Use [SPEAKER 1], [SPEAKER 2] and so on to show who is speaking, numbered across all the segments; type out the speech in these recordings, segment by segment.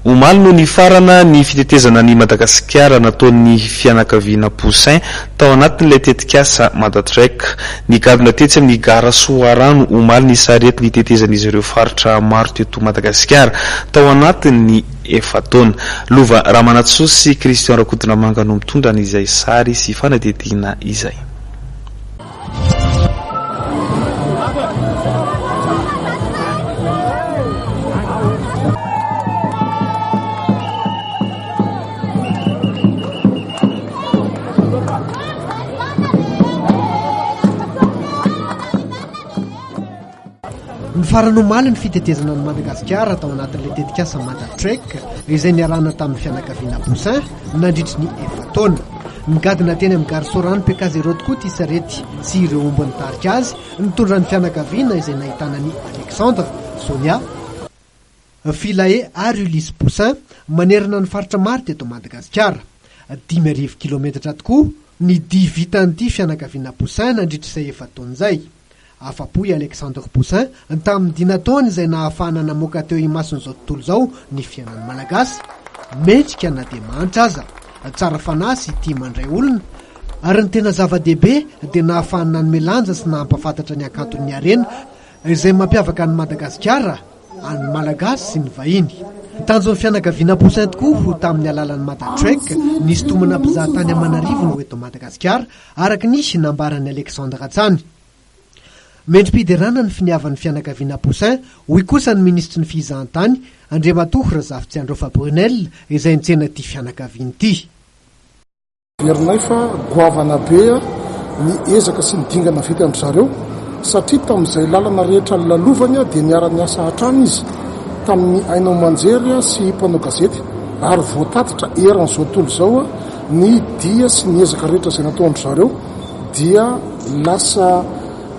[SPEAKER 1] Omaly no nifarana ny fitetezana ny Madagasikara nataon'ny fianakaviana Poussin tao anatin'ilay tetikasa Madatrek. Ny gadona tetsy amin'ny gara Soarano omaly ny sarety ny tetezan'izy ireo faritra maro teto Madagasikara tao anatin'ny efataona. Lova Ramanatsoa sy Christian Rakotonamanga no mitondra n'izay sary sy fanadidina izay.
[SPEAKER 2] Ny farany omaly ny fitetezana ny Madagasikara tao anatin'ilay tetikasa Madatrek izay niarahana tamin'ny fianakaviana Poussin nandritry ny efataona. Ny gadona teny amin'ny gare Soarano Pekazy ireo tokoa ty sarety sy ireo ombony tarika azy nitondra ny fianakaviana izay nahitana ny Alexandre, Sonia, Philae ary Ulysse Poussin manerana ny faritra maro teto Madagasikara. 10 kilometatra tokoa ny dia vitan'ity fianakaviana Poussin nandritry izay efataona izay. Afapo i Alexandre Poussin tamin'ny dinataony izay nahafahana namoaka teo imason'izao tontolo izao ny fiainan'ny Malagasy. Mendrika na dia manitra aza, tsara fanahy sy tia mandray olona, ary ny tena zava-dehibe dia nahafahana nanome lanja sy nahampafantatra ny hakanton'ny harena izay mampiavaka ny Madagasikara, any Malagasy sy ny vahiny. Tanjon'ny fianakaviana Poussin tokoa tamin'ny alalan'ny Madatrek nisy tomana mpizahatany Amanarivo no eto Madagasikara araka nisy nambaran'ny Alexandre Ratsany. Mendrim-piderana ny finiavan'ny fianakaviana Poussin, hoy kosa ny ministry ny fihizahantany Andriamatoa Razafitsiandrofa Brunel izay nitsena ty fianakaviana ity.
[SPEAKER 3] Verinay fa goavana be ny ezaka sy ny dingana vita amin'ny zareo satria tamin'izay lalana rehetra lalovany dia niara-niasa hatrany izy tamin'ny ainao manjery sy mpanao gazety ary voatatitra eran'izao tontolo izao ny dia sy ny ezaka rehetra izay natao amin'ny zareo dia lasa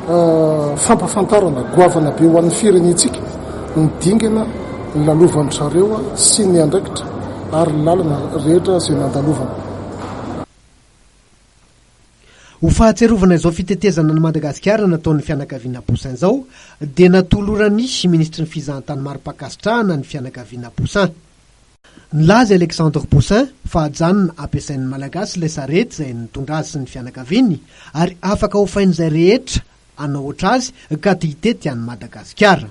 [SPEAKER 3] fampafantarana goavana be ho an'ny firenentsika ny dingana ny lalovan'ny zareo sy ny andraikitra ary lalana rehetra izay nandalovana.
[SPEAKER 2] Ho fahatserovana izao fitetezana ny Madagasikara nataon'ny fianakaviana Poussin izao dia natolorany sy ministry ny fihizahantany mari-pakasitrahana ny fianakaviana Poussin. Nilaza Alexandre Poussin fa hajanona ampiasain'ny Malagasy ilay sarety izay nitondra azy sy ny fianakaviany ary afaka hofain'izay rehetra anao oatra azy ka ty hitety any Madagasikara.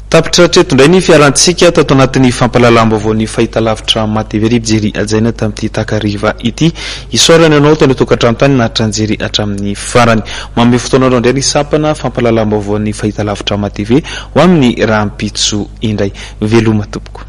[SPEAKER 1] Tapitra treto indray ny fiarantsika tato anatin'ny fampalalam-baovao ny fahitalavitra mateveri mijery ajaina tamin'ity takariva ity. Isorana ianao tany tokantrano tany nahatra anjery hatramin'ny farany. Manome fotoanareo indray ny sampana fampalalam-baovao ny fahitalavitra mateve ho amin'ny rahampitso indray. Veloma tompoko.